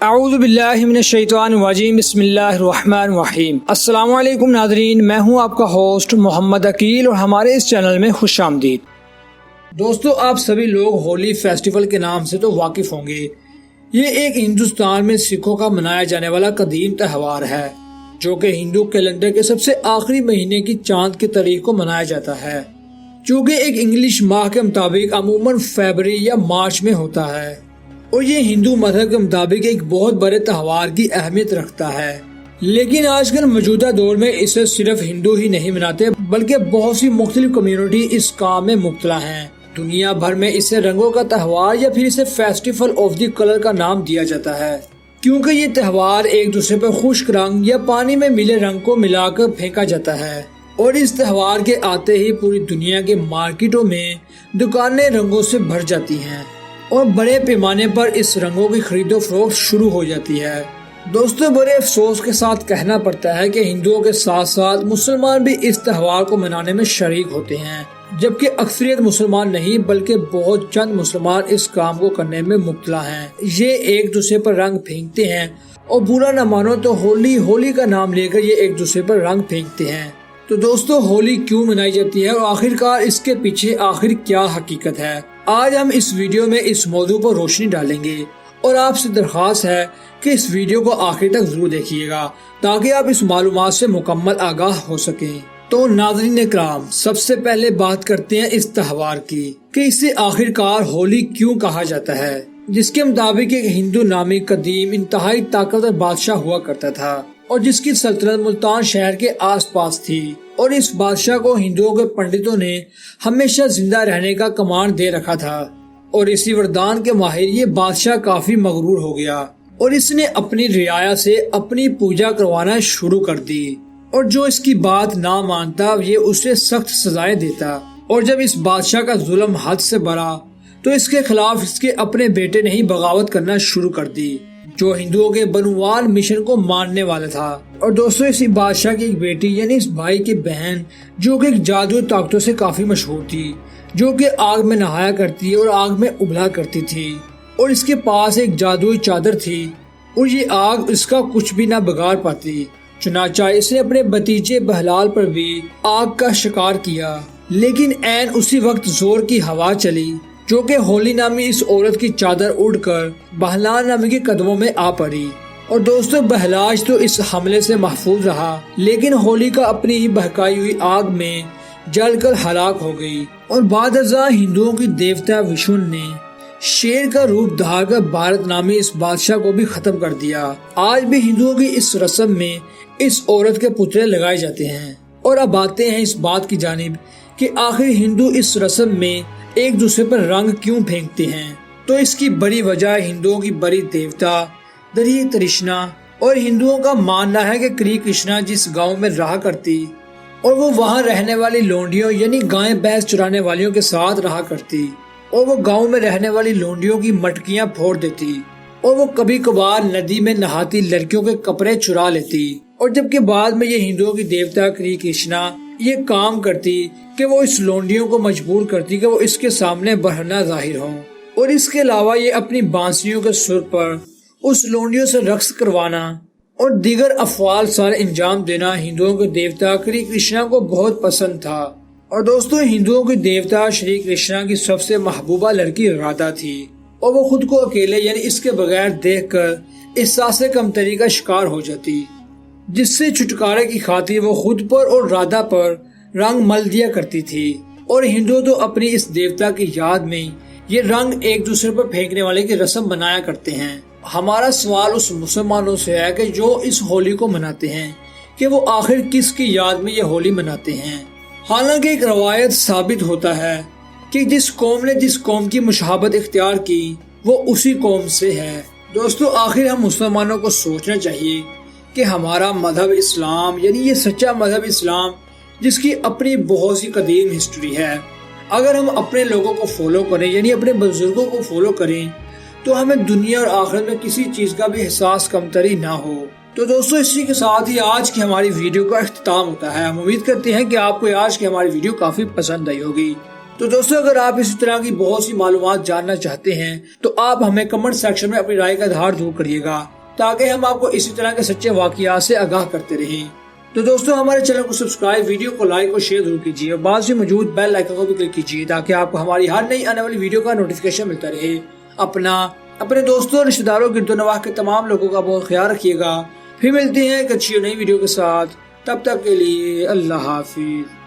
اعوذ باللہ من الشیطان الرجیم بسم اللہ الرحمن الرحیم۔ السلام علیکم ناظرین، میں ہوں آپ کا ہوسٹ محمد عقیل اور ہمارے اس چینل میں خوش آمدید۔ دوستو، آپ سبھی لوگ ہولی فیسٹیول کے نام سے تو واقف ہوں گے۔ یہ ایک ہندوستان میں سکھوں کا منایا جانے والا قدیم تہوار ہے جو کہ ہندو کیلنڈر کے سب سے آخری مہینے کی چاند کی تاریخ کو منایا جاتا ہے، جو کہ ایک انگلش ماہ کے مطابق عموماً فیبرری یا مارچ میں ہوتا ہے، اور یہ ہندو مذہب کے مطابق ایک بہت بڑے تہوار کی اہمیت رکھتا ہے۔ لیکن آج کل موجودہ دور میں اسے صرف ہندو ہی نہیں مناتے بلکہ بہت سی مختلف کمیونٹی اس کام میں مبتلا ہیں۔ دنیا بھر میں اسے رنگوں کا تہوار یا پھر اسے فیسٹیول آف دی کلر کا نام دیا جاتا ہے، کیونکہ یہ تہوار ایک دوسرے پر خشک رنگ یا پانی میں ملے رنگ کو ملا کر پھینکا جاتا ہے، اور اس تہوار کے آتے ہی پوری دنیا کے مارکیٹوں میں دکانیں رنگوں سے بھر جاتی ہیں اور بڑے پیمانے پر اس رنگوں کی خرید و فروخت شروع ہو جاتی ہے۔ دوستو، بڑے افسوس کے ساتھ کہنا پڑتا ہے کہ ہندوؤں کے ساتھ ساتھ مسلمان بھی اس تہوار کو منانے میں شریک ہوتے ہیں، جبکہ اکثریت مسلمان نہیں بلکہ بہت چند مسلمان اس کام کو کرنے میں مبتلا ہیں۔ یہ ایک دوسرے پر رنگ پھینکتے ہیں، اور برا نہ مانو تو ہولی کا نام لے کر یہ ایک دوسرے پر رنگ پھینکتے ہیں۔ تو دوستو، ہولی کیوں منائی جاتی ہے اور آخرکار اس کے پیچھے آخر کیا حقیقت ہے؟ آج ہم اس ویڈیو میں اس موضوع پر روشنی ڈالیں گے، اور آپ سے درخواست ہے کہ اس ویڈیو کو آخر تک ضرور دیکھیے گا تاکہ آپ اس معلومات سے مکمل آگاہ ہو سکیں۔ تو ناظرین اکرام، سب سے پہلے بات کرتے ہیں اس تہوار کی کہ اسے آخرکار ہولی کیوں کہا جاتا ہے، جس کے مطابق ایک ہندو نامی قدیم انتہائی طاقتور بادشاہ ہوا کرتا تھا، اور جس کی سلطنت ملتان شہر کے آس پاس تھی، اور اس بادشاہ کو ہندوؤں کے پنڈتوں نے ہمیشہ زندہ رہنے کا کمانڈ دے رکھا تھا، اور اسی وردان کے ماہر یہ بادشاہ کافی مغرور ہو گیا اور اس نے اپنی رعایا سے اپنی پوجا کروانا شروع کر دی، اور جو اس کی بات نہ مانتا یہ اسے سخت سزائیں دیتا، اور جب اس بادشاہ کا ظلم حد سے بڑھا تو اس کے خلاف اس کے اپنے بیٹے نے ہی بغاوت کرنا شروع کر دی، جو ہندوؤں کے بنوال مشن کو ماننے والا تھا۔ اور دوستو، اسی بادشاہ کی ایک بیٹی یعنی اس بھائی کی بہن، جو کہ ایک جادوئی طاقتوں سے کافی مشہور تھی، جو کہ آگ میں نہایا کرتی اور آگ میں ابلا کرتی تھی، اور اس کے پاس ایک جادوئی چادر تھی، اور یہ آگ اس کا کچھ بھی نہ بگاڑ پاتی۔ چنانچہ اس نے اپنے بھتیجے بہلال پر بھی آگ کا شکار کیا، لیکن عین اسی وقت زور کی ہوا چلی، جو کہ ہولی نامی اس عورت کی چادر اڑ کر بہلال نامی کے قدموں میں آ پڑی۔ اور دوستو، بہلاج تو اس حملے سے محفوظ رہا، لیکن ہولی کا اپنی ہی بہکائی ہوئی آگ میں جل کر ہلاک ہو گئی، اور بعد ازاں ہندوؤں کی دیوتا وشنو نے شیر کا روپ دھار کر بھارت نامی اس بادشاہ کو بھی ختم کر دیا۔ آج بھی ہندوؤں کی اس رسم میں اس عورت کے پتلے لگائے جاتے ہیں۔ اور اب آتے ہیں اس بات کی جانب کہ آخر ہندو اس رسم میں ایک دوسرے پر رنگ کیوں پھینکتے ہیں۔ تو اس کی بڑی وجہ ہندوؤں کی بڑی دیوتا کرشنا، اور ہندوؤں کا ماننا ہے کہ کرشنا جس گاؤں میں رہا کرتی اور وہ وہاں رہنے والی لونڈیوں یعنی گائیں بھینس چرانے والیوں کے ساتھ رہا کرتی، اور وہ گاؤں میں رہنے والی لونڈیوں کی مٹکیاں پھوڑ دیتی، اور وہ کبھی کبھار ندی میں نہاتی لڑکیوں کے کپڑے چرا لیتی، اور جبکہ بعد میں یہ ہندوؤں کی دیوتا کرشنا یہ کام کرتی کہ وہ اس لونڈیوں کو مجبور کرتی کہ وہ اس کے سامنے برہنہ ظاہر ہوں، اور اس کے علاوہ یہ اپنی بانسریوں کے سر پر اس لونڈیوں سے رقص کروانا اور دیگر افعال سارے انجام دینا ہندوؤں کے دیوتا کرشنا کو بہت پسند تھا۔ اور دوستو، ہندوؤں کی دیوتا شری کرشنا کی سب سے محبوبہ لڑکی رادھا تھی، اور وہ خود کو اکیلے یعنی اس کے بغیر دیکھ کر احساس کمتری کا شکار ہو جاتی، جس سے چھٹکارے کی خاطر وہ خود پر اور رادھا پر رنگ مل دیا کرتی تھی۔ اور ہندو تو اپنی اس دیوتا کی یاد میں یہ رنگ ایک دوسرے پر پھینکنے والے کی رسم بنایا کرتے ہیں۔ ہمارا سوال اس مسلمانوں سے ہے کہ جو اس ہولی کو مناتے ہیں کہ وہ آخر کس کی یاد میں یہ ہولی مناتے ہیں؟ حالانکہ ایک روایت ثابت ہوتا ہے کہ جس قوم نے جس قوم کی مشابہت اختیار کی وہ اسی قوم سے ہے۔ دوستو، آخر ہم مسلمانوں کو سوچنا چاہیے کہ ہمارا مذہب اسلام یعنی یہ سچا مذہب اسلام جس کی اپنی بہت سی قدیم ہسٹری ہے، اگر ہم اپنے لوگوں کو فالو کریں یعنی اپنے بزرگوں کو فالو کریں تو ہمیں دنیا اور آخرت میں کسی چیز کا بھی احساس کمتری نہ ہو۔ تو دوستو، اسی کے ساتھ ہی آج کی ہماری ویڈیو کا اختتام ہوتا ہے۔ ہم امید کرتے ہیں کہ آپ کو آج کی ہماری ویڈیو کافی پسند آئی ہوگی۔ تو دوستو، اگر آپ اسی طرح کی بہت سی معلومات جاننا چاہتے ہیں تو آپ ہمیں کمنٹ سیکشن میں اپنی رائے کا اظہار ضرور کریے گا۔ تاکہ ہم آپ کو اسی طرح کے سچے واقعات سے آگاہ کرتے رہیں۔ تو دوستو ہمارے چینل کو سبسکرائب، ویڈیو کو لائک اور شیئر ضرور کیجیے اور بعد میں موجود بیل آئیکن کو بھی کلک کیجیے تاکہ آپ کو ہماری ہر نئی آنے والی ویڈیو کا نوٹیفیکیشن ملتا رہے۔ اپنے دوستوں اور رشتہ داروں گرد و نواح کے تمام لوگوں کا بہت خیال رکھیے گا۔ پھر ملتے ہیں ایک اچھی نئی ویڈیو کے ساتھ، تب تک کے لیے اللہ حافظ۔